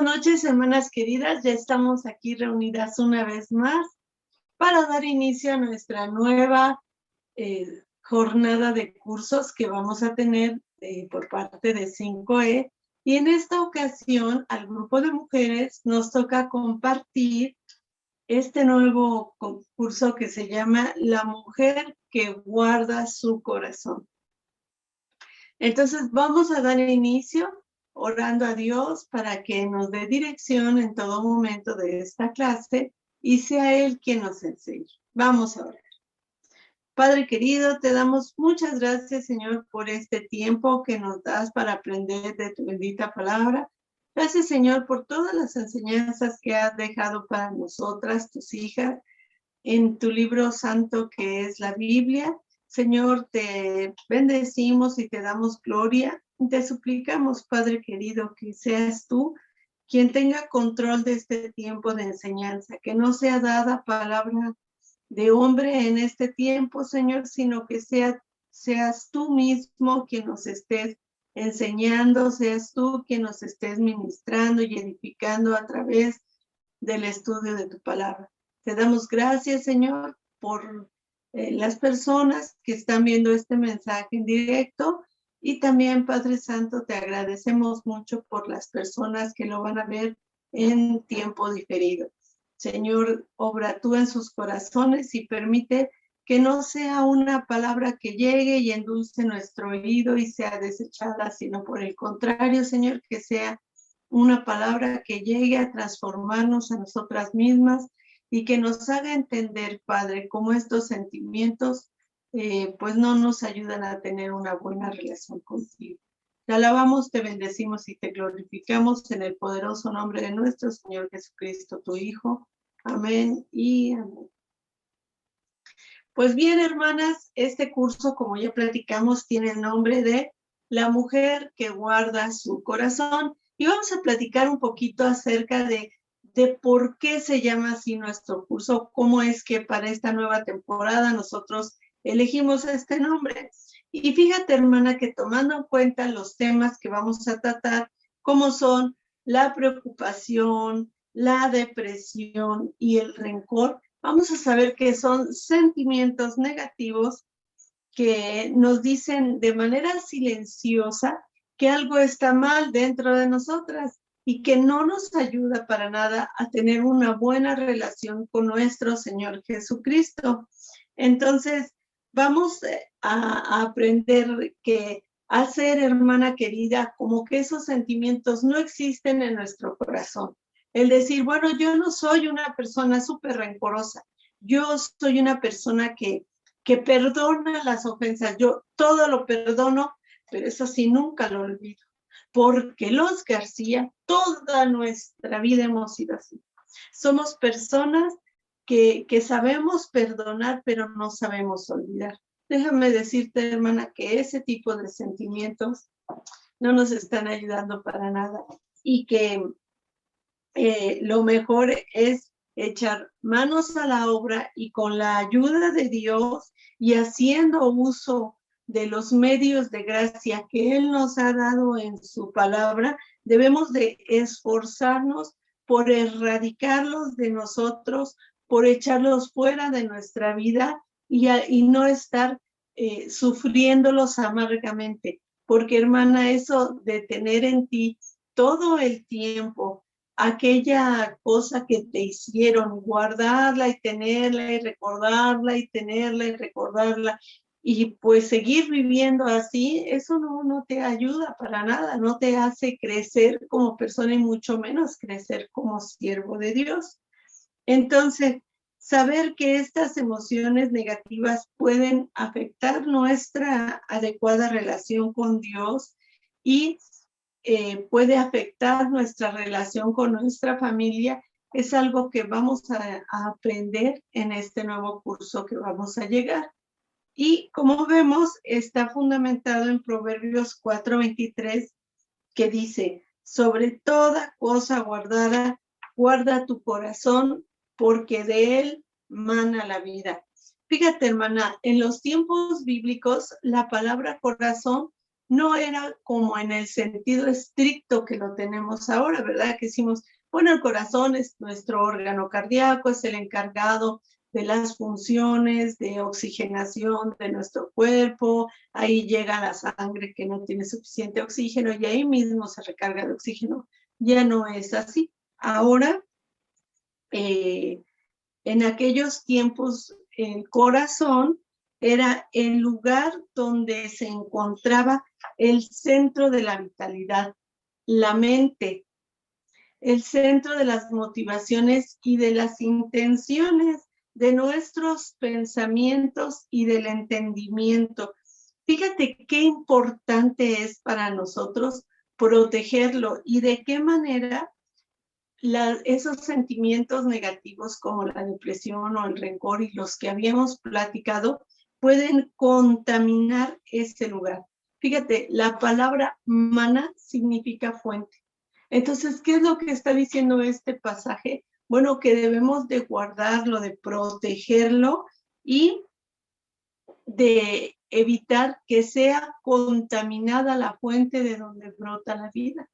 noches, hermanas queridas. Ya estamos aquí reunidas una vez más para dar inicio a nuestra nueva jornada de cursos que vamos a tener por parte de 5E. Y en esta ocasión, al grupo de mujeres nos toca compartir este nuevo curso que se llama La mujer que guarda su corazón. Entonces, vamos a dar inicio orando a Dios para que nos dé dirección en todo momento de esta clase y sea Él quien nos enseñe. Vamos a orar. Padre querido, te damos muchas gracias, Señor, por este tiempo que nos das para aprender de tu bendita palabra. Gracias, Señor, por todas las enseñanzas que has dejado para nosotras, tus hijas, en tu libro santo que es la Biblia. Señor, te bendecimos y te damos gloria. Te suplicamos, Padre querido, que seas tú quien tenga control de este tiempo de enseñanza, que no sea dada palabra de hombre en este tiempo, Señor, sino que seas tú mismo quien nos estés enseñando, seas tú quien nos estés ministrando y edificando a través del estudio de tu palabra. Te damos gracias, Señor, por las personas que están viendo este mensaje en directo y también, Padre Santo, te agradecemos mucho por las personas que lo van a ver en tiempo diferido. Señor, obra tú en sus corazones y permite que no sea una palabra que llegue y endulce nuestro oído y sea desechada, sino por el contrario, Señor, que sea una palabra que llegue a transformarnos a nosotras mismas y que nos haga entender, Padre, cómo estos sentimientos pues no nos ayudan a tener una buena relación contigo. Te alabamos, te bendecimos y te glorificamos en el poderoso nombre de nuestro Señor Jesucristo, tu Hijo. Amén y amén. Pues bien, hermanas, este curso, como ya platicamos, tiene el nombre de La mujer que guarda su corazón. Y vamos a platicar un poquito acerca de por qué se llama así nuestro curso, cómo es que para esta nueva temporada nosotros elegimos este nombre. Y fíjate, hermana, que tomando en cuenta los temas que vamos a tratar, como son la preocupación, la depresión y el rencor, vamos a saber que son sentimientos negativos que nos dicen de manera silenciosa que algo está mal dentro de nosotras y que no nos ayuda para nada a tener una buena relación con nuestro Señor Jesucristo. Entonces, vamos a aprender que hacer, hermana querida, como que esos sentimientos no existen en nuestro corazón. El decir, bueno, yo no soy una persona súper rencorosa, yo soy una persona que perdona las ofensas, yo todo lo perdono, pero eso sí, nunca lo olvido, porque los García, toda nuestra vida hemos sido así. Somos personas que sabemos perdonar, pero no sabemos olvidar. Déjame decirte, hermana, que ese tipo de sentimientos no nos están ayudando para nada y que lo mejor es echar manos a la obra y con la ayuda de Dios y haciendo uso de los medios de gracia que Él nos ha dado en su palabra, debemos de esforzarnos por erradicarlos de nosotros, por echarlos fuera de nuestra vida y no estar sufriéndolos amargamente. Porque, hermana, eso de tener en ti todo el tiempo aquella cosa que te hicieron, guardarla y tenerla y recordarla y tenerla y recordarla y pues seguir viviendo así, eso no te ayuda para nada, no te hace crecer como persona y mucho menos crecer como siervo de Dios. Entonces, saber que estas emociones negativas pueden afectar nuestra adecuada relación con Dios y puede afectar nuestra relación con nuestra familia, es algo que vamos a aprender en este nuevo curso que vamos a llegar. Y como vemos, está fundamentado en Proverbios 4:23, que dice, sobre toda cosa guardada, guarda tu corazón, porque de él mana la vida. Fíjate, hermana, en los tiempos bíblicos, la palabra corazón no era como en el sentido estricto que lo tenemos ahora, ¿verdad? Que decimos, bueno, el corazón es nuestro órgano cardíaco, es el encargado de las funciones de oxigenación de nuestro cuerpo, ahí llega la sangre que no tiene suficiente oxígeno y ahí mismo se recarga de oxígeno. Ya no es así. Ahora, en aquellos tiempos, el corazón era el lugar donde se encontraba el centro de la vitalidad, la mente, el centro de las motivaciones y de las intenciones de nuestros pensamientos y del entendimiento. Fíjate qué importante es para nosotros protegerlo y de qué manera esos sentimientos negativos como la depresión o el rencor y los que habíamos platicado pueden contaminar ese lugar. Fíjate, la palabra mana significa fuente. Entonces, ¿qué es lo que está diciendo este pasaje? Bueno, que debemos de guardarlo, de protegerlo y de evitar que sea contaminada la fuente de donde brota la vida.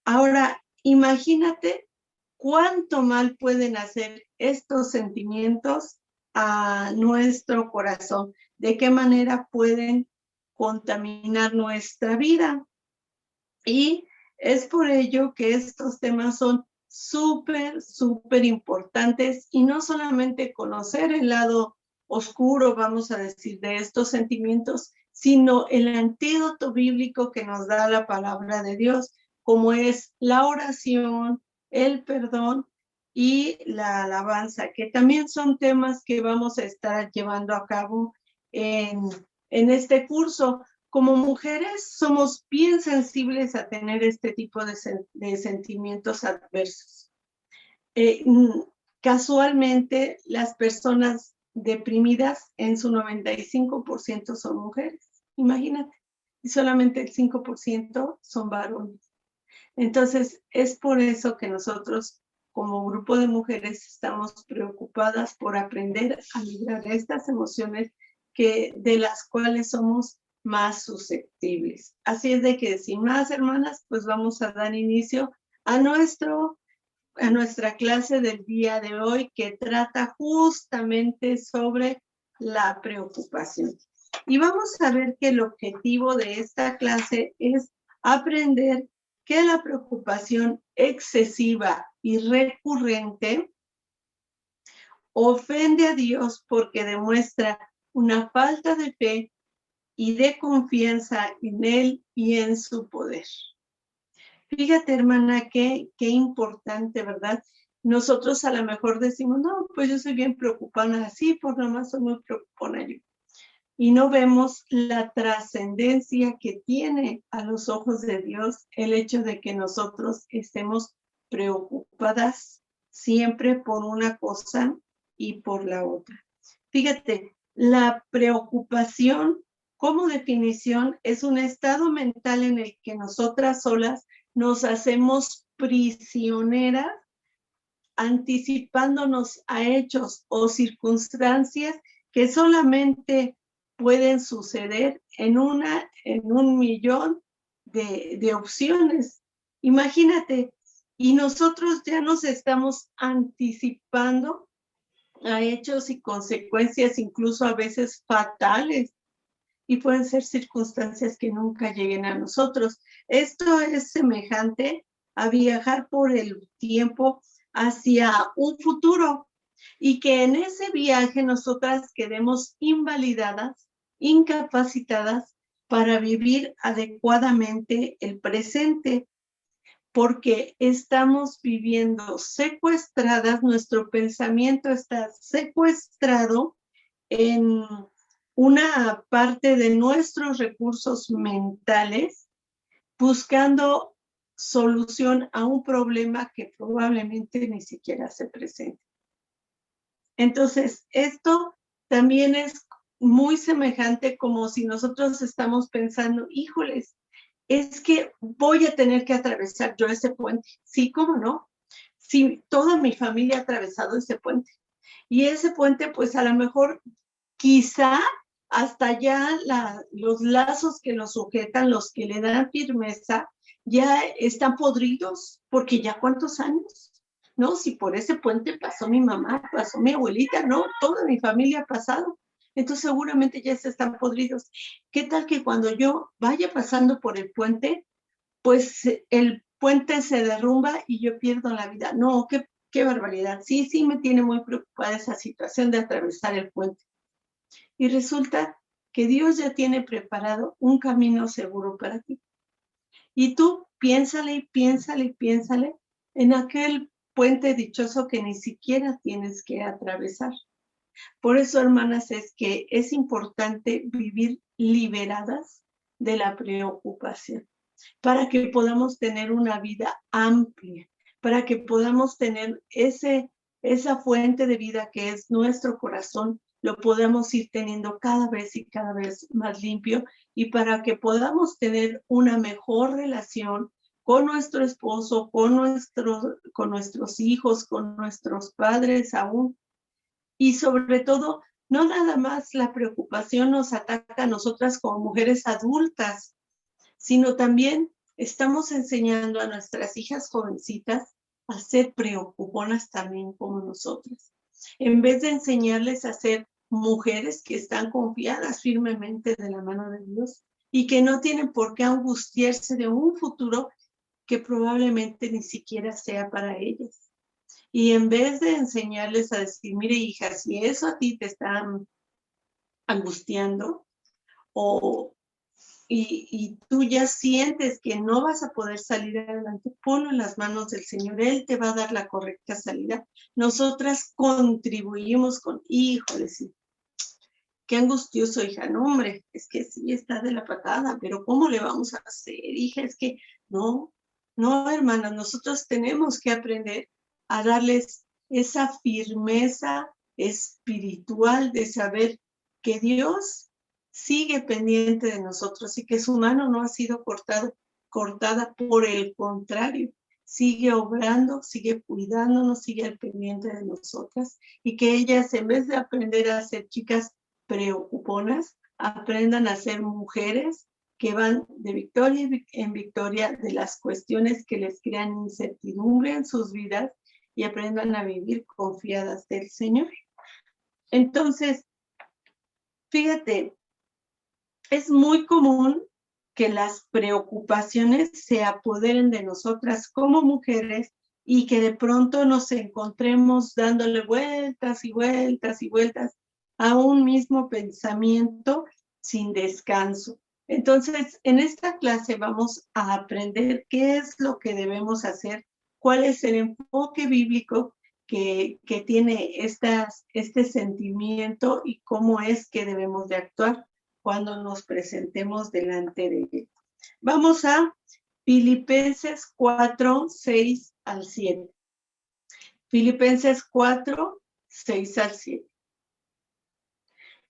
Ahora, imagínate cuánto mal pueden hacer estos sentimientos a nuestro corazón, de qué manera pueden contaminar nuestra vida. Y es por ello que estos temas son súper importantes y no solamente conocer el lado oscuro, vamos a decir, de estos sentimientos, sino el antídoto bíblico que nos da la palabra de Dios, como es la oración, el perdón y la alabanza, que también son temas que vamos a estar llevando a cabo en este curso. Como mujeres somos bien sensibles a tener este tipo de sentimientos adversos. Casualmente, las personas deprimidas en su 95% son mujeres, imagínate, y solamente el 5% son varones. Entonces, es por eso que nosotros, como grupo de mujeres, estamos preocupadas por aprender a librar estas emociones de las cuales somos más susceptibles. Así es de que, sin más, hermanas, pues vamos a dar inicio a nuestra clase del día de hoy, que trata justamente sobre la preocupación. Y vamos a ver que el objetivo de esta clase es aprender que la preocupación excesiva y recurrente ofende a Dios porque demuestra una falta de fe y de confianza en Él y en su poder. Fíjate, hermana, qué importante, ¿verdad? Nosotros a lo mejor decimos, no, pues yo soy bien preocupada, así, por nomás soy muy preocupada yo. Y no vemos la trascendencia que tiene a los ojos de Dios el hecho de que nosotros estemos preocupadas siempre por una cosa y por la otra. Fíjate, la preocupación como definición es un estado mental en el que nosotras solas nos hacemos prisioneras anticipándonos a hechos o circunstancias que solamente pueden suceder en un millón de opciones. Imagínate, y nosotros ya nos estamos anticipando a hechos y consecuencias incluso a veces fatales, y pueden ser circunstancias que nunca lleguen a nosotros. Esto es semejante a viajar por el tiempo hacia un futuro y que en ese viaje nosotras quedemos invalidadas, incapacitadas para vivir adecuadamente el presente, porque estamos viviendo secuestradas, nuestro pensamiento está secuestrado en una parte de nuestros recursos mentales buscando solución a un problema que probablemente ni siquiera se presente. Entonces, esto también es muy semejante como si nosotros estamos pensando, híjoles, es que voy a tener que atravesar yo ese puente. Sí, ¿cómo no? Sí, toda mi familia ha atravesado ese puente. Y ese puente, pues a lo mejor, quizá hasta ya los lazos que lo sujetan, los que le dan firmeza, ya están podridos, porque ya cuántos años, ¿no? Si por ese puente pasó mi mamá, pasó mi abuelita, no, toda mi familia ha pasado. Entonces seguramente ya se están podridos. ¿Qué tal que cuando yo vaya pasando por el puente, pues el puente se derrumba y yo pierdo la vida? No, qué barbaridad. Sí, sí me tiene muy preocupada esa situación de atravesar el puente. Y resulta que Dios ya tiene preparado un camino seguro para ti. Y tú piénsale, piénsale, piénsale en aquel puente dichoso que ni siquiera tienes que atravesar. Por eso, hermanas, es que es importante vivir liberadas de la preocupación, para que podamos tener una vida amplia, para que podamos tener esa fuente de vida que es nuestro corazón, lo podamos ir teniendo cada vez y cada vez más limpio, y para que podamos tener una mejor relación con nuestro esposo, con nuestros hijos, con nuestros padres aún. Y sobre todo, no nada más la preocupación nos ataca a nosotras como mujeres adultas, sino también estamos enseñando a nuestras hijas jovencitas a ser preocuponas también como nosotras. En vez de enseñarles a ser mujeres que están confiadas firmemente de la mano de Dios y que no tienen por qué angustiarse de un futuro que probablemente ni siquiera sea para ellas. Y en vez de enseñarles a decir, mire hija, si eso a ti te está angustiando o y tú ya sientes que no vas a poder salir adelante, ponlo en las manos del Señor. Él te va a dar la correcta salida. Nosotras contribuimos con, híjole, sí, qué angustioso, hija. No, hombre, es que sí está de la patada, pero ¿cómo le vamos a hacer, hija? Es que no, no, hermanas, nosotros tenemos que aprender a darles esa firmeza espiritual de saber que Dios sigue pendiente de nosotros y que su mano no ha sido cortada, por el contrario, sigue obrando, sigue cuidándonos, sigue al pendiente de nosotras, y que ellas, en vez de aprender a ser chicas preocuponas, aprendan a ser mujeres que van de victoria en victoria de las cuestiones que les crean incertidumbre en sus vidas, y aprendan a vivir confiadas del Señor. Entonces, fíjate, es muy común que las preocupaciones se apoderen de nosotras como mujeres y que de pronto nos encontremos dándole vueltas y vueltas y vueltas a un mismo pensamiento sin descanso. Entonces, en esta clase vamos a aprender qué es lo que debemos hacer, cuál es el enfoque bíblico que tiene este sentimiento y cómo es que debemos de actuar cuando nos presentemos delante de él. Vamos a Filipenses 4, 6 al 7. Filipenses 4, 6 al 7.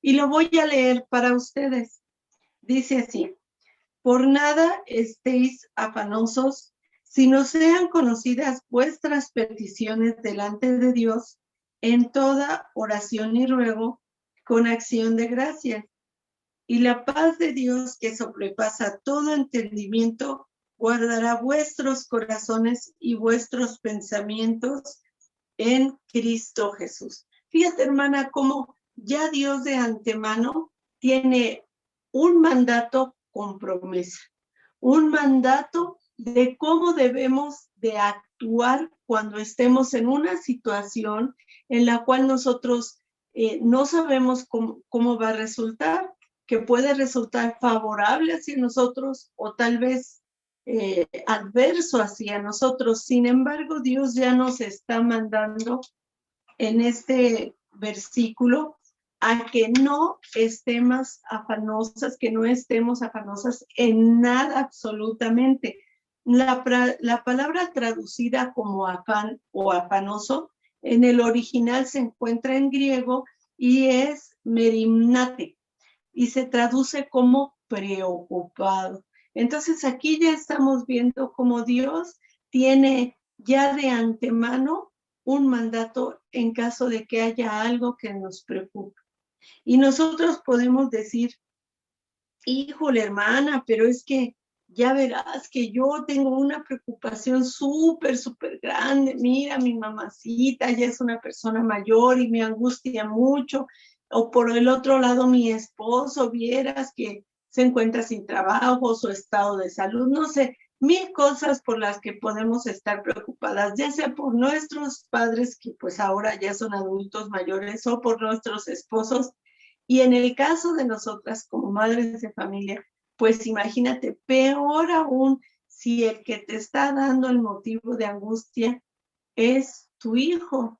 Y lo voy a leer para ustedes. Dice así: por nada estéis afanosos, sino sean conocidas vuestras peticiones delante de Dios en toda oración y ruego con acción de gracias. Y la paz de Dios, que sobrepasa todo entendimiento, guardará vuestros corazones y vuestros pensamientos en Cristo Jesús. Fíjate, hermana, cómo ya Dios de antemano tiene un mandato con promesa, un mandato de cómo debemos de actuar cuando estemos en una situación en la cual nosotros no sabemos cómo va a resultar, que puede resultar favorable hacia nosotros o tal vez adverso hacia nosotros. Sin embargo, Dios ya nos está mandando en este versículo a que no estemos afanosas, que no estemos afanosas en nada absolutamente. La palabra traducida como afán o afanoso en el original se encuentra en griego y es merimnate, y se traduce como preocupado. Entonces aquí ya estamos viendo cómo Dios tiene ya de antemano un mandato en caso de que haya algo que nos preocupe. Y nosotros podemos decir, híjole, hermana, pero es que ya verás que yo tengo una preocupación súper, súper grande. Mira, mi mamacita ya es una persona mayor y me angustia mucho. O por el otro lado, mi esposo, vieras que se encuentra sin trabajo, su estado de salud, no sé, mil cosas por las que podemos estar preocupadas, ya sea por nuestros padres, que pues ahora ya son adultos mayores, o por nuestros esposos. Y en el caso de nosotras como madres de familia, pues imagínate, peor aún si el que te está dando el motivo de angustia es tu hijo.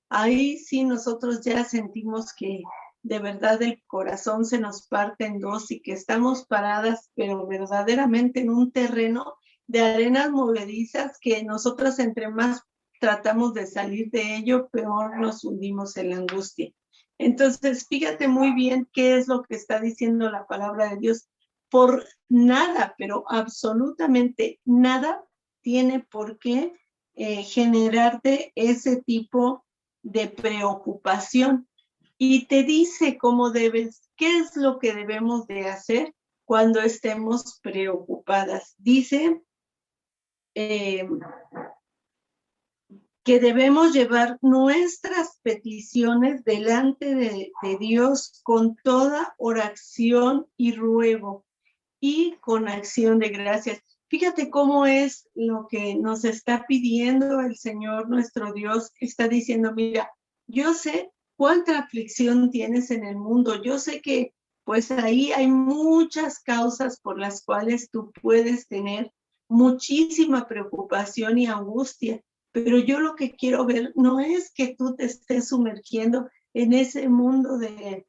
Ahí sí nosotros ya sentimos que de verdad el corazón se nos parte en dos y que estamos paradas, pero verdaderamente en un terreno de arenas movedizas que nosotras entre más tratamos de salir de ello, peor nos hundimos en la angustia. Entonces, fíjate muy bien qué es lo que está diciendo la palabra de Dios. Por nada, pero absolutamente nada tiene por qué generarte ese tipo de preocupación. Y te dice cómo debes, qué es lo que debemos de hacer cuando estemos preocupadas. Dice que debemos llevar nuestras peticiones delante de Dios con toda oración y ruego y con acción de gracias. Fíjate cómo es lo que nos está pidiendo el Señor nuestro Dios. Está diciendo, mira, yo sé cuánta aflicción tienes en el mundo. Yo sé que pues ahí hay muchas causas por las cuales tú puedes tener muchísima preocupación y angustia. Pero yo lo que quiero ver no es que tú te estés sumergiendo en ese mundo de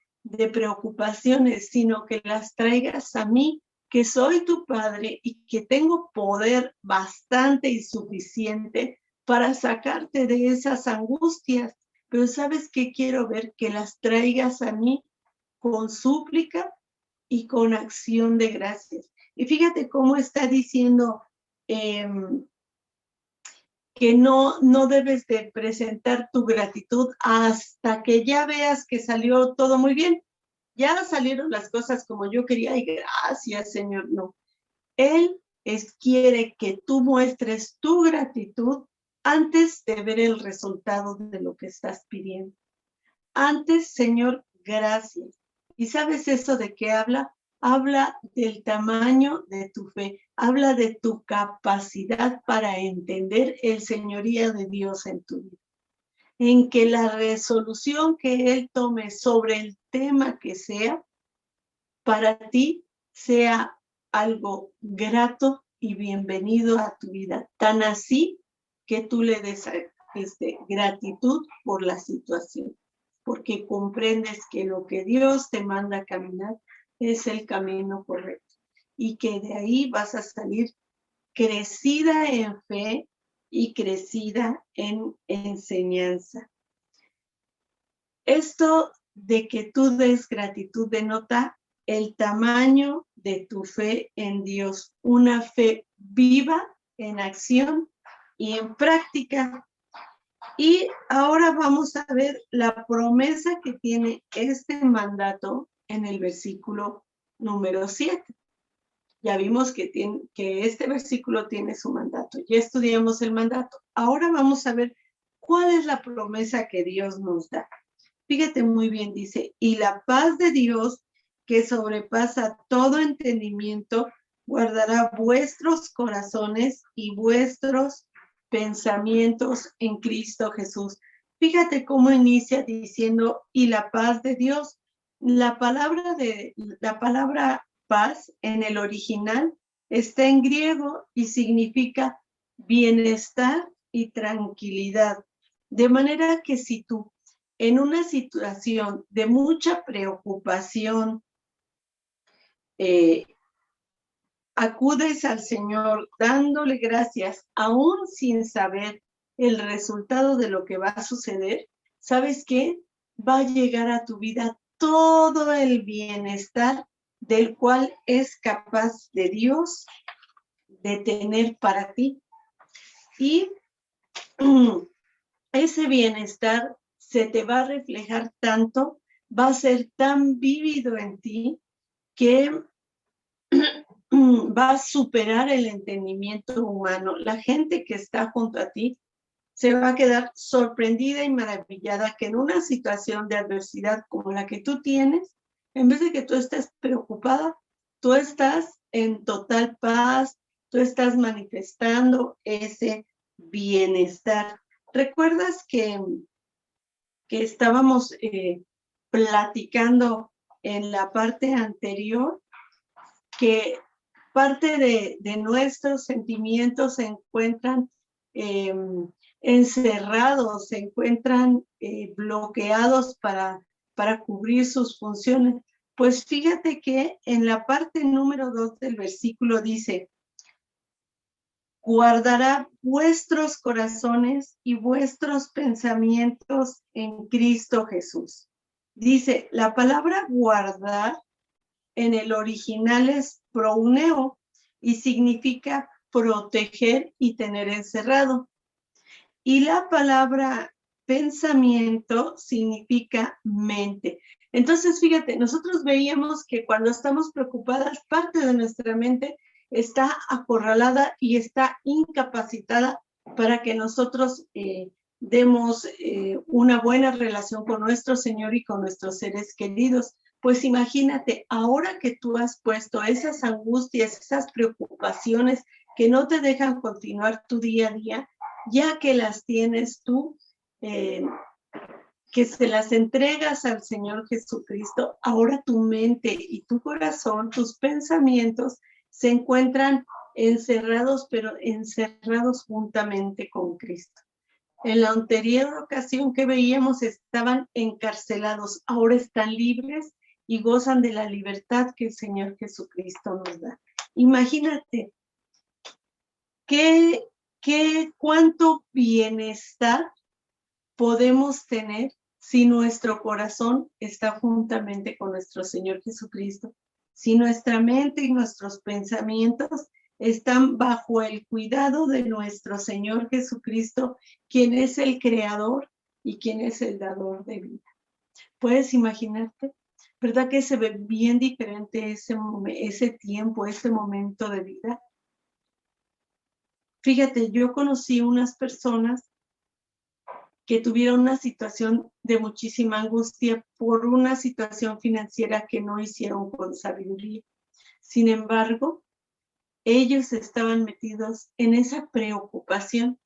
preocupaciones, sino que las traigas a mí, que soy tu padre y que tengo poder bastante y suficiente para sacarte de esas angustias. Pero ¿sabes qué quiero ver? Que las traigas a mí con súplica y con acción de gracias. Y fíjate cómo está diciendo que no debes de presentar tu gratitud hasta que ya veas que salió todo muy bien. Ya salieron las cosas como yo quería y gracias, Señor. No, quiere que tú muestres tu gratitud antes de ver el resultado de lo que estás pidiendo. Antes, Señor, gracias. ¿Y sabes eso de qué habla? Habla del tamaño de tu fe, habla de tu capacidad para entender el señorío de Dios en tu vida. En que la resolución que Él tome sobre el tema que sea, para ti sea algo grato y bienvenido a tu vida. Tan así que tú le des gratitud por la situación, porque comprendes que lo que Dios te manda a caminar es el camino correcto y que de ahí vas a salir crecida en fe y crecida en enseñanza. Esto de que tú des gratitud denota el tamaño de tu fe en Dios, una fe viva en acción y en práctica. Y ahora vamos a ver la promesa que tiene este mandato en el versículo número 7. Ya vimos que este versículo tiene su mandato. Ya estudiamos el mandato. Ahora vamos a ver cuál es la promesa que Dios nos da. Fíjate muy bien, dice, y la paz de Dios que sobrepasa todo entendimiento, guardará vuestros corazones y vuestros pensamientos en Cristo Jesús. Fíjate cómo inicia diciendo, y la paz de Dios. La palabra paz en el original está en griego y significa bienestar y tranquilidad. De manera que si tú en una situación de mucha preocupación, acudes al Señor dándole gracias, aún sin saber el resultado de lo que va a suceder, ¿sabes qué? Va a llegar a tu vida todo el bienestar del cual es capaz de Dios de tener para ti. Y ese bienestar se te va a reflejar tanto va a ser tan vívido en ti que va a superar el entendimiento humano. La gente que está junto a ti se va a quedar sorprendida y maravillada que en una situación de adversidad como la que tú tienes, en vez de que tú estés preocupada, tú estás en total paz, tú estás manifestando ese bienestar. ¿Recuerdas que estábamos platicando en la parte anterior que parte de nuestros sentimientos se encuentran encerrados, se encuentran bloqueados para cubrir sus funciones? Pues fíjate que en la parte número 2 del versículo dice, guardará vuestros corazones y vuestros pensamientos en Cristo Jesús. Dice, la palabra guardar en el original es prouneo y significa proteger y tener encerrado. Y la palabra pensamiento significa mente. Entonces, fíjate, nosotros veíamos que cuando estamos preocupadas, parte de nuestra mente está acorralada y está incapacitada para que nosotros demos una buena relación con nuestro Señor y con nuestros seres queridos. Pues imagínate, ahora que tú has puesto esas angustias, esas preocupaciones que no te dejan continuar tu día a día, ya que las tienes tú, que se las entregas al Señor Jesucristo, ahora tu mente y tu corazón, tus pensamientos se encuentran encerrados, pero encerrados juntamente con Cristo. En la anterior ocasión que veíamos estaban encarcelados, ahora están libres y gozan de la libertad que el Señor Jesucristo nos da. Imagínate cuánto bienestar podemos tener si nuestro corazón está juntamente con nuestro Señor Jesucristo, si nuestra mente y nuestros pensamientos están bajo el cuidado de nuestro Señor Jesucristo, quien es el creador y quien es el dador de vida. ¿Puedes imaginarte? ¿Verdad que se ve bien diferente ese tiempo, ese momento de vida? Fíjate, yo conocí unas personas que tuvieron una situación de muchísima angustia por una situación financiera que no hicieron con sabiduría. Sin embargo, ellos estaban metidos en esa preocupación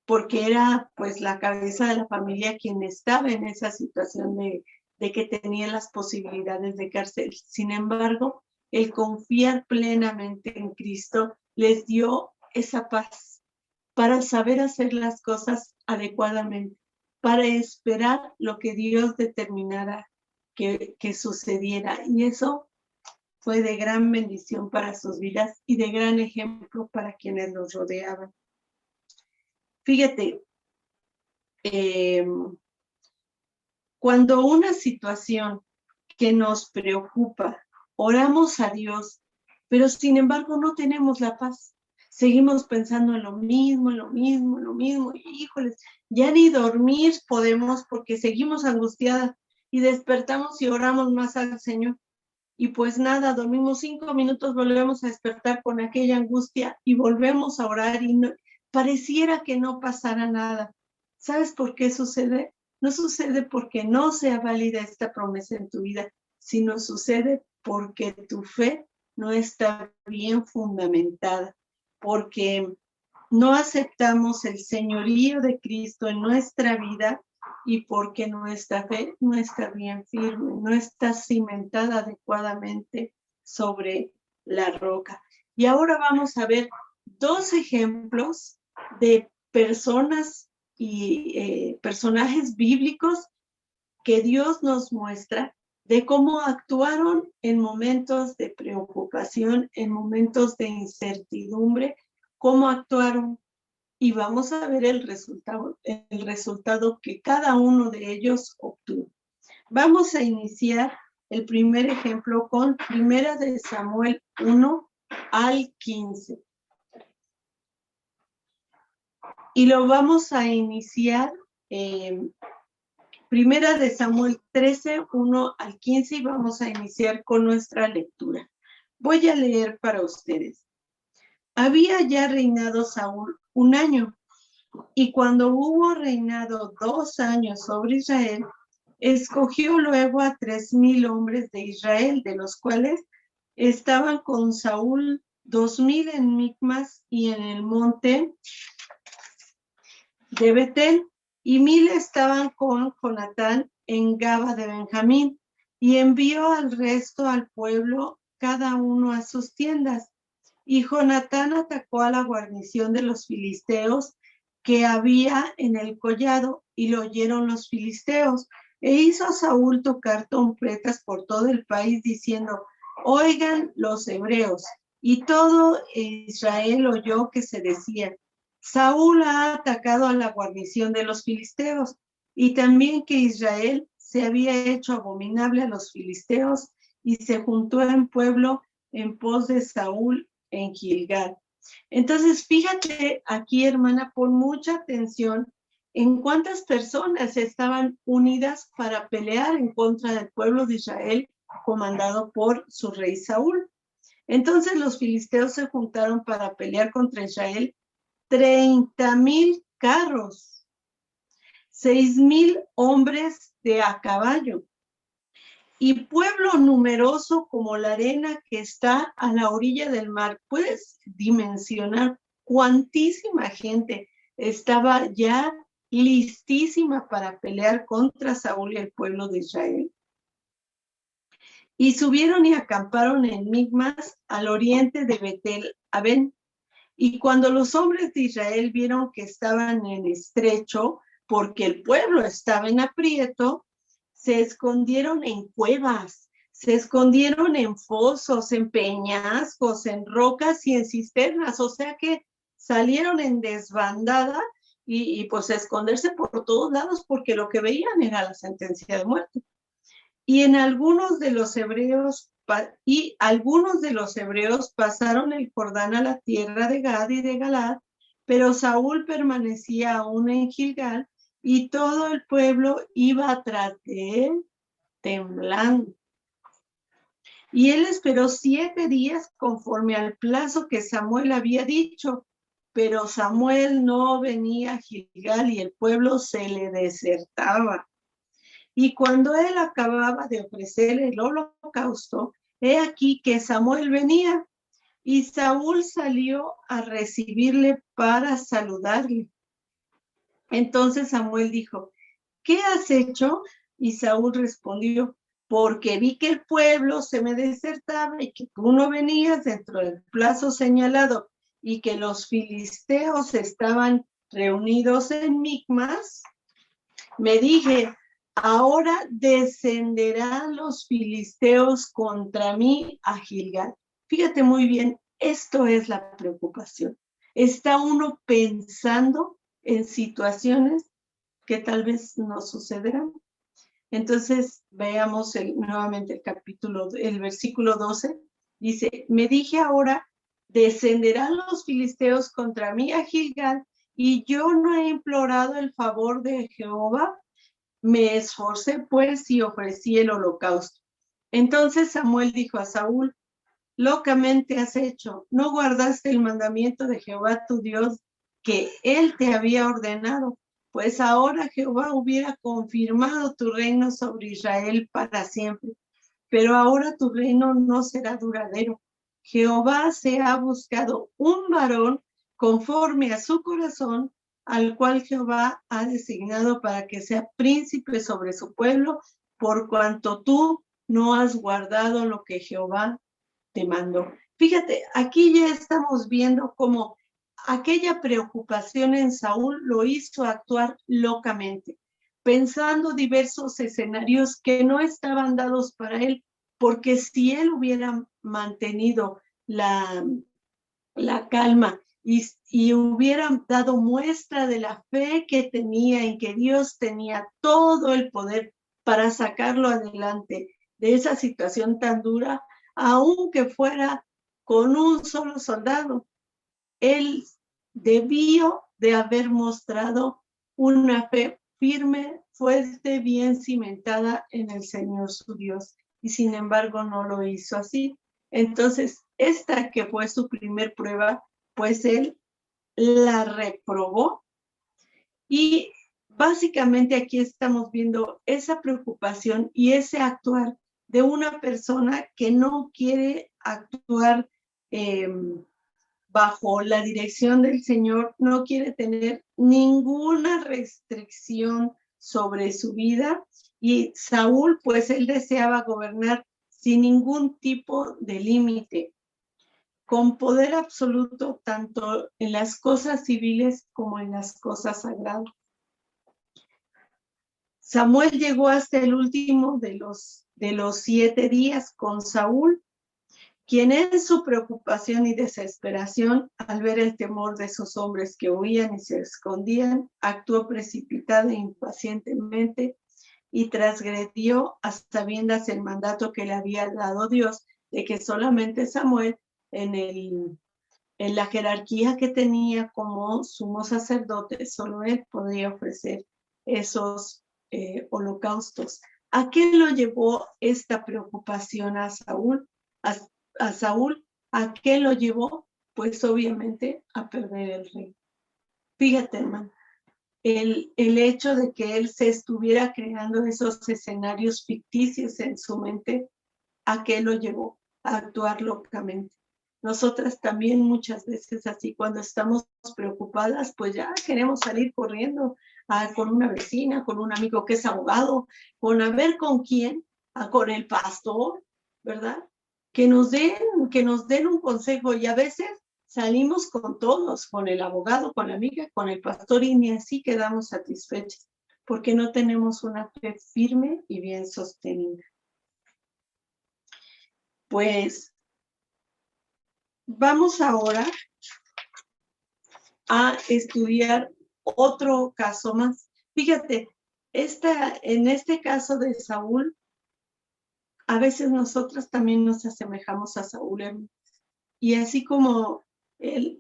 porque era pues la cabeza de la familia quien estaba en esa situación de que tenía las posibilidades de cárcel. Sin embargo, el confiar plenamente en Cristo les dio esa paz para saber hacer las cosas adecuadamente, para esperar lo que Dios determinara que sucediera. Y eso fue de gran bendición para sus vidas y de gran ejemplo para quienes los rodeaban. Fíjate, cuando una situación que nos preocupa, oramos a Dios, pero sin embargo no tenemos la paz. Seguimos pensando en lo mismo, y híjoles, ya ni dormir podemos porque seguimos angustiadas y despertamos y oramos más al Señor. Y pues nada, dormimos 5 minutos, volvemos a despertar con aquella angustia y volvemos a orar y no, pareciera que no pasara nada. ¿Sabes por qué sucede? No sucede porque no sea válida esta promesa en tu vida, sino sucede porque tu fe no está bien fundamentada, porque no aceptamos el señorío de Cristo en nuestra vida y porque nuestra fe no está bien firme, no está cimentada adecuadamente sobre la roca. Y ahora vamos a ver 2 ejemplos de personas y personajes bíblicos que Dios nos muestra de cómo actuaron en momentos de preocupación, en momentos de incertidumbre, cómo actuaron. Y vamos a ver el resultado que cada uno de ellos obtuvo. Vamos a iniciar el primer ejemplo con 1 de Samuel 1 al 15. Y lo vamos a iniciar Primera de Samuel 13, 1 al 15, y vamos a iniciar con nuestra lectura. Voy a leer para ustedes. Había ya reinado Saúl 1 año, y cuando hubo reinado 2 años sobre Israel, escogió luego a 3,000 hombres de Israel, de los cuales estaban con Saúl 2,000 en Micmas y en el monte de Betel, y 1,000 estaban con Jonatán en Gaba de Benjamín, y envió al resto al pueblo, cada uno a sus tiendas. Y Jonatán atacó a la guarnición de los filisteos que había en el collado, y lo oyeron los filisteos. E hizo a Saúl tocar trompetas por todo el país, diciendo: oigan los hebreos. Y todo Israel oyó que se decía: Saúl ha atacado a la guarnición de los filisteos. Y también que Israel se había hecho abominable a los filisteos, y se juntó en pueblo en pos de Saúl en Gilgal. Entonces, fíjate aquí, hermana, pon mucha atención en cuántas personas estaban unidas para pelear en contra del pueblo de Israel, comandado por su rey Saúl. Entonces los filisteos se juntaron para pelear contra Israel, 30,000 carros, 6,000 hombres de a caballo, y pueblo numeroso como la arena que está a la orilla del mar. ¿Puedes dimensionar cuantísima gente estaba ya listísima para pelear contra Saúl y el pueblo de Israel? Y subieron y acamparon en Micmas, al oriente de Betel Aben. Y cuando los hombres de Israel vieron que estaban en estrecho, porque el pueblo estaba en aprieto, se escondieron en cuevas, se escondieron en fosos, en peñascos, en rocas y en cisternas. O sea que salieron en desbandada y pues esconderse por todos lados, porque lo que veían era la sentencia de muerte. Y algunos de los hebreos pasaron el Jordán a la tierra de Gad y de Galad, pero Saúl permanecía aún en Gilgal, y todo el pueblo iba tras de él temblando. Y él esperó 7 días conforme al plazo que Samuel había dicho, pero Samuel no venía a Gilgal y el pueblo se le desertaba. Y cuando él acababa de ofrecer el holocausto, he aquí que Samuel venía, y Saúl salió a recibirle para saludarle. Entonces Samuel dijo: ¿qué has hecho? Y Saúl respondió: porque vi que el pueblo se me desertaba y que tú no venías dentro del plazo señalado, y que los filisteos estaban reunidos en Micmas, me dije: ahora descenderán los filisteos contra mí a Gilgal. Fíjate muy bien, esto es la preocupación. Está uno pensando en situaciones que tal vez no sucederán. Entonces, veamos nuevamente el versículo 12. Dice: me dije ahora, descenderán los filisteos contra mí a Gilgal, y yo no he implorado el favor de Jehová. Me esforcé pues y ofrecí el holocausto. Entonces Samuel dijo a Saúl: locamente has hecho, no guardaste el mandamiento de Jehová tu Dios que él te había ordenado, pues ahora Jehová hubiera confirmado tu reino sobre Israel para siempre, pero ahora tu reino no será duradero. Jehová se ha buscado un varón conforme a su corazón, al cual Jehová ha designado para que sea príncipe sobre su pueblo, por cuanto tú no has guardado lo que Jehová te mandó. Fíjate, aquí ya estamos viendo cómo aquella preocupación en Saúl lo hizo actuar locamente, pensando diversos escenarios que no estaban dados para él, porque si él hubiera mantenido la calma y hubiera dado muestra de la fe que tenía en que Dios tenía todo el poder para sacarlo adelante de esa situación tan dura, aunque fuera con un solo soldado, él debió de haber mostrado una fe firme, fuerte, bien cimentada en el Señor su Dios. Y sin embargo no lo hizo así. Entonces, esta que fue su primer prueba, pues él la reprobó. Y básicamente aquí estamos viendo esa preocupación y ese actuar de una persona que no quiere actuar bajo la dirección del Señor, no quiere tener ninguna restricción sobre su vida. Y Saúl, pues él deseaba gobernar sin ningún tipo de límite, con poder absoluto, tanto en las cosas civiles como en las cosas sagradas. Samuel llegó hasta el último de los 7 días con Saúl, quien en su preocupación y desesperación, al ver el temor de esos hombres que huían y se escondían, actuó precipitada e impacientemente y transgredió a sabiendas el mandato que le había dado Dios de que solamente Samuel, en la jerarquía que tenía como sumo sacerdote, solo él podía ofrecer esos holocaustos. ¿A qué lo llevó esta preocupación a Saúl? A Saúl, ¿a qué lo llevó? Pues obviamente a perder el reino. Fíjate, hermano, el hecho de que él se estuviera creando esos escenarios ficticios en su mente, ¿a qué lo llevó? A actuar locamente. Nosotras también muchas veces así, cuando estamos preocupadas, pues ya queremos salir corriendo con una vecina, con un amigo que es abogado, con a ver con quién, con el pastor, ¿verdad? Que nos den un consejo, y a veces salimos con todos, con el abogado, con la amiga, con el pastor, y ni así quedamos satisfechos, porque no tenemos una fe firme y bien sostenida. Pues vamos ahora a estudiar otro caso más. Fíjate, en este caso de Saúl, a veces nosotros también nos asemejamos a Saúl, y así como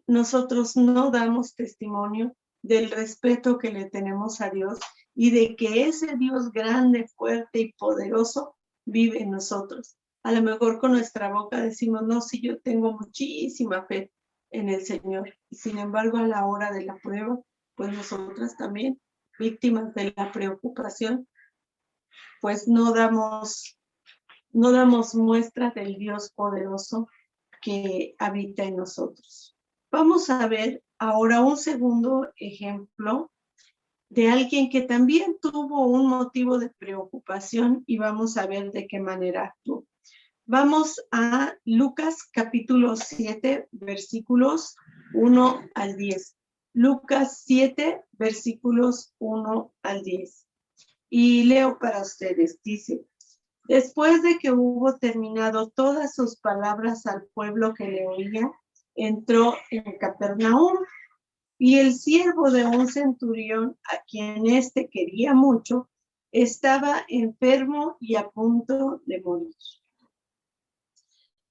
nosotros no damos testimonio del respeto que le tenemos a Dios y de que ese Dios grande, fuerte y poderoso vive en nosotros. A lo mejor con nuestra boca decimos, no, sí, yo tengo muchísima fe en el Señor. Y sin embargo, a la hora de la prueba, pues nosotras también, víctimas de la preocupación, pues no damos muestra del Dios poderoso que habita en nosotros. Vamos a ver ahora un segundo ejemplo de alguien que también tuvo un motivo de preocupación, y vamos a ver de qué manera actuó. Vamos a Lucas capítulo 7, versículos 1 al 10. Lucas 7, versículos 1 al 10. Y leo para ustedes, dice: después de que hubo terminado todas sus palabras al pueblo que le oía, entró en Capernaum, y el siervo de un centurión, a quien éste quería mucho, estaba enfermo y a punto de morir.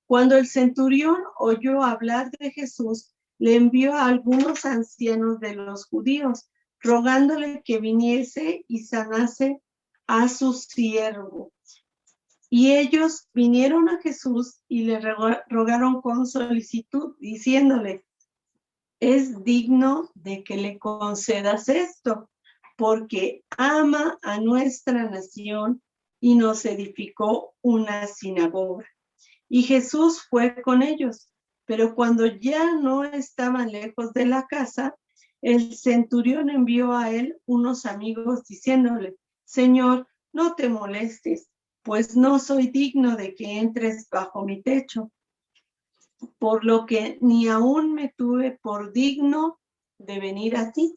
Cuando el centurión oyó hablar de Jesús, le envió a algunos ancianos de los judíos, rogándole que viniese y sanase a su siervo. Y ellos vinieron a Jesús y le rogaron con solicitud, diciéndole: es digno de que le concedas esto, porque ama a nuestra nación y nos edificó una sinagoga. Y Jesús fue con ellos, pero cuando ya no estaban lejos de la casa, el centurión envió a él unos amigos diciéndole: Señor, no te molestes, pues no soy digno de que entres bajo mi techo, por lo que ni aún me tuve por digno de venir a ti.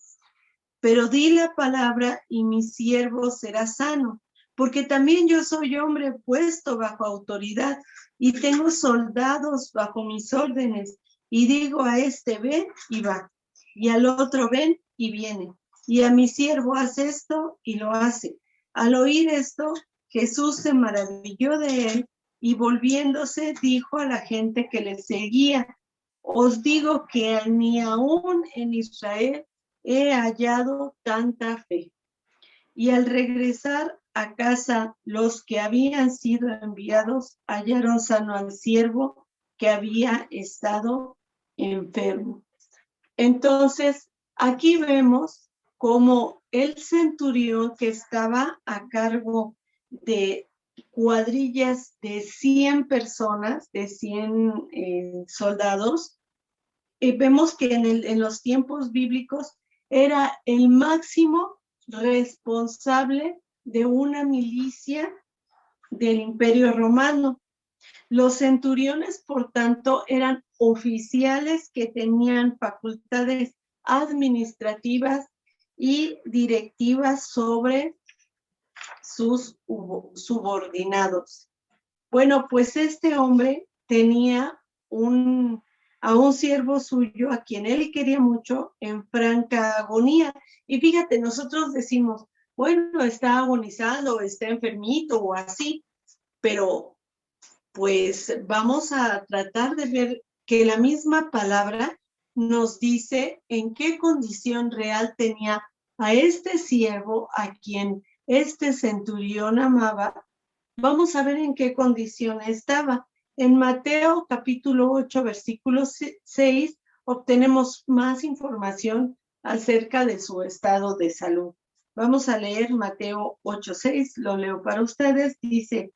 Pero di la palabra y mi siervo será sano, porque también yo soy hombre puesto bajo autoridad y tengo soldados bajo mis órdenes, y digo a este ven y va, y al otro ven y viene, y a mi siervo haz esto y lo hace. Al oír esto, Jesús se maravilló de él, y volviéndose dijo a la gente que le seguía: os digo que ni aún en Israel he hallado tanta fe. Y al regresar a casa, los que habían sido enviados hallaron sano al siervo que había estado enfermo. Entonces, aquí vemos como el centurión que estaba a cargo de cuadrillas de 100 personas, de 100 soldados, vemos que en los tiempos bíblicos era el máximo responsable de una milicia del Imperio Romano. Los centuriones, por tanto, eran oficiales que tenían facultades administrativas y directivas sobre sus subordinados. Bueno, pues este hombre tenía a un siervo suyo a quien él quería mucho en franca agonía. Y fíjate, nosotros decimos, bueno, está agonizando, está enfermito o así, pero pues vamos a tratar de ver que la misma palabra nos dice en qué condición real tenía a este siervo a quien este centurión amaba. Vamos a ver en qué condición estaba. En Mateo capítulo 8, versículo 6, obtenemos más información acerca de su estado de salud. Vamos a leer Mateo 8, 6, lo leo para ustedes. Dice,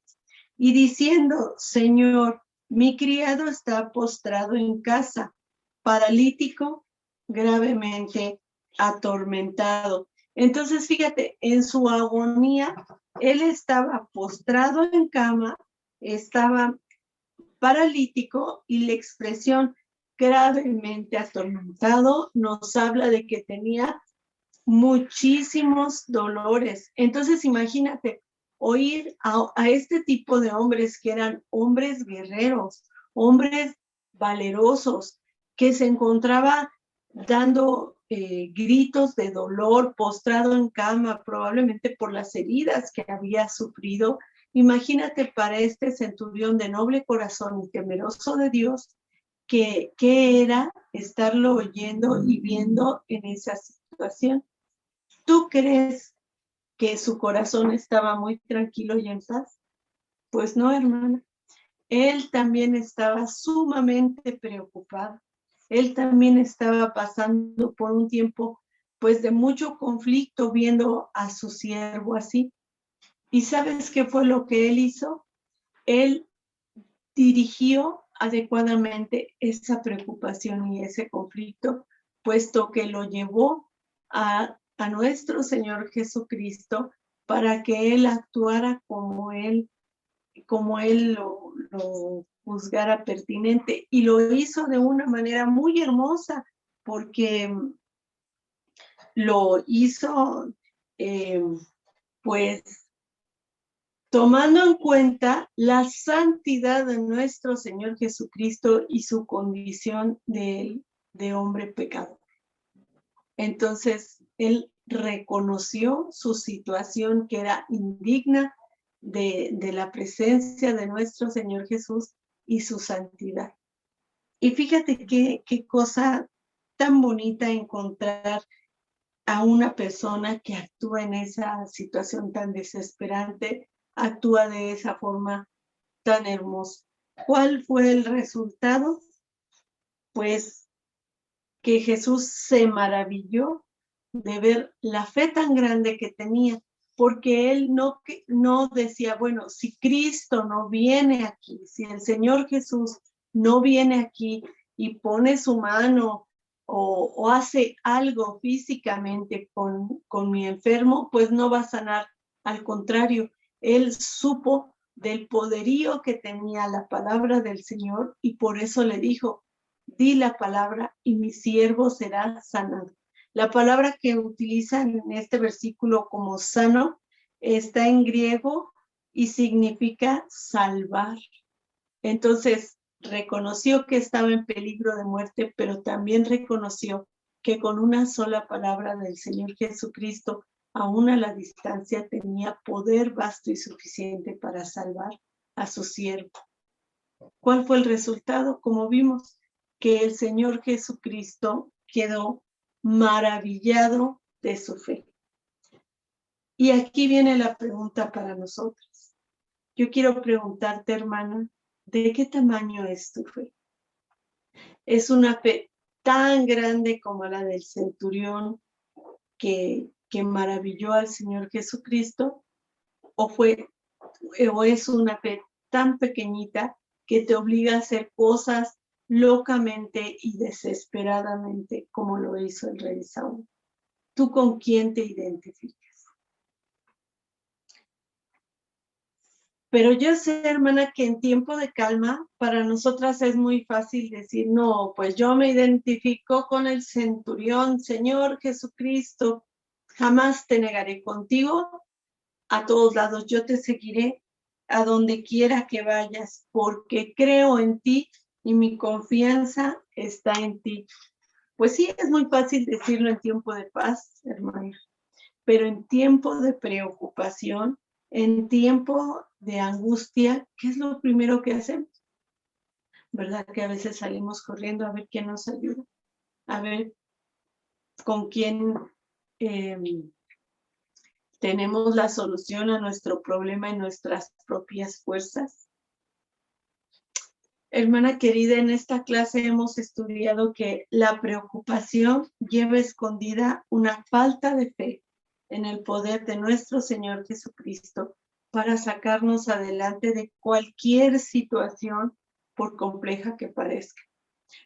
y diciendo, Señor, mi criado está postrado en casa, paralítico, gravemente atormentado. Entonces, fíjate, en su agonía, él estaba postrado en cama, estaba paralítico y la expresión gravemente atormentado nos habla de que tenía muchísimos dolores. Entonces, imagínate, oír a este tipo de hombres que eran hombres guerreros, hombres valerosos, que se encontraba dando gritos de dolor, postrado en cama, probablemente por las heridas que había sufrido. Imagínate para este centurión de noble corazón y temeroso de Dios, que era estarlo oyendo y viendo en esa situación. ¿Tú crees que su corazón estaba muy tranquilo y en paz? Pues no, hermana. Él también estaba sumamente preocupado. Él también estaba pasando por un tiempo, pues, de mucho conflicto viendo a su siervo así. ¿Y sabes qué fue lo que él hizo? Él dirigió adecuadamente esa preocupación y ese conflicto, puesto que lo llevó a nuestro Señor Jesucristo para que Él actuara como Él lo juzgara pertinente. Y lo hizo de una manera muy hermosa, porque lo hizo, pues, tomando en cuenta la santidad de nuestro Señor Jesucristo y su condición de hombre pecador. Entonces, él reconoció su situación, que era indigna de la presencia de nuestro Señor Jesús y su santidad. Y fíjate qué cosa tan bonita encontrar a una persona que actúa en esa situación tan desesperante, actúa de esa forma tan hermosa. ¿Cuál fue el resultado? Pues que Jesús se maravilló de ver la fe tan grande que tenía, porque él no decía, bueno, si Cristo no viene aquí, si el Señor Jesús no viene aquí y pone su mano o hace algo físicamente con mi enfermo, pues no va a sanar. Al contrario, él supo del poderío que tenía la palabra del Señor y por eso le dijo, di la palabra y mi siervo será sanado. La palabra que utilizan en este versículo como sano está en griego y significa salvar. Entonces, reconoció que estaba en peligro de muerte, pero también reconoció que con una sola palabra del Señor Jesucristo, aún a la distancia, tenía poder vasto y suficiente para salvar a su siervo. ¿Cuál fue el resultado? Como vimos, que el Señor Jesucristo quedó maravillado de su fe. Y aquí viene la pregunta para nosotros. Yo quiero preguntarte, hermana, ¿de qué tamaño es tu fe? ¿Es una fe tan grande como la del centurión que maravilló al Señor Jesucristo? ¿O es una fe tan pequeñita que te obliga a hacer cosas locamente y desesperadamente como lo hizo el rey Saúl? ¿Tú con quién te identificas? Pero yo sé, hermana, que en tiempo de calma, para nosotras es muy fácil decir, no, pues yo me identifico con el centurión, Señor Jesucristo, jamás te negaré contigo, a todos lados yo te seguiré, a donde quiera que vayas, porque creo en ti y mi confianza está en ti. Pues sí, es muy fácil decirlo en tiempo de paz, hermana, pero en tiempo de preocupación, en tiempo de angustia, ¿qué es lo primero que hacemos? ¿Verdad? Que a veces salimos corriendo a ver quién nos ayuda, a ver con quién tenemos la solución a nuestro problema en nuestras propias fuerzas. Hermana querida, en esta clase hemos estudiado que la preocupación lleva escondida una falta de fe en el poder de nuestro Señor Jesucristo para sacarnos adelante de cualquier situación, por compleja que parezca.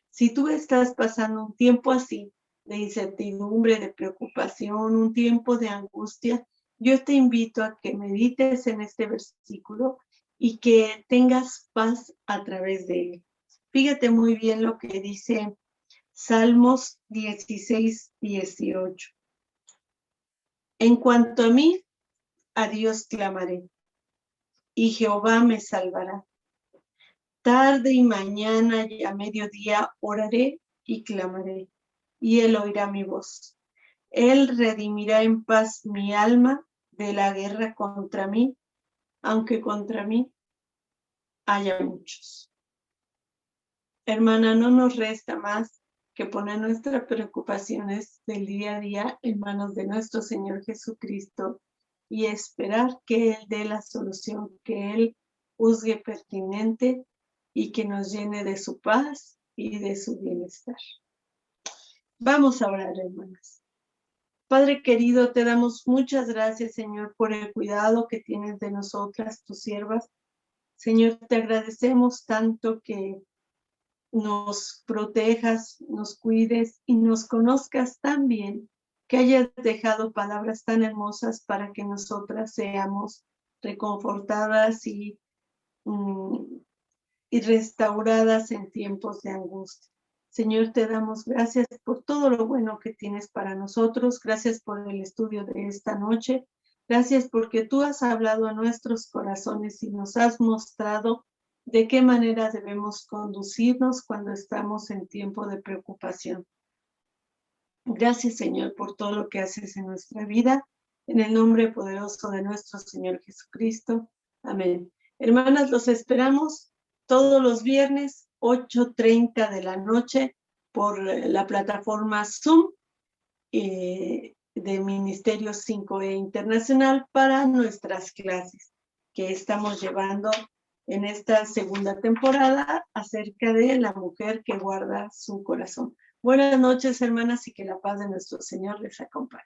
Si tú estás pasando un tiempo así, de incertidumbre, de preocupación, un tiempo de angustia, yo te invito a que medites en este versículo y que tengas paz a través de él. Fíjate muy bien lo que dice Salmos 16, 18. En cuanto a mí, a Dios clamaré, y Jehová me salvará. Tarde y mañana y a mediodía oraré y clamaré, y él oirá mi voz. Él redimirá en paz mi alma de la guerra contra mí, aunque contra mí haya muchos. Hermana, no nos resta más que poner nuestras preocupaciones del día a día en manos de nuestro Señor Jesucristo y esperar que Él dé la solución, que Él juzgue pertinente y que nos llene de su paz y de su bienestar. Vamos a orar, hermanas. Padre querido, te damos muchas gracias, Señor, por el cuidado que tienes de nosotras, tus siervas. Señor, te agradecemos tanto que nos protejas, nos cuides y nos conozcas tan bien, que hayas dejado palabras tan hermosas para que nosotras seamos reconfortadas y restauradas en tiempos de angustia. Señor, te damos gracias por todo lo bueno que tienes para nosotros. Gracias por el estudio de esta noche. Gracias porque tú has hablado a nuestros corazones y nos has mostrado de qué manera debemos conducirnos cuando estamos en tiempo de preocupación. Gracias, Señor, por todo lo que haces en nuestra vida. En el nombre poderoso de nuestro Señor Jesucristo. Amén. Hermanas, los esperamos todos los viernes, 8:30 de la noche, por la plataforma Zoom de Ministerio 5E Internacional para nuestras clases que estamos llevando en esta segunda temporada acerca de la mujer que guarda su corazón. Buenas noches, hermanas, y que la paz de nuestro Señor les acompañe.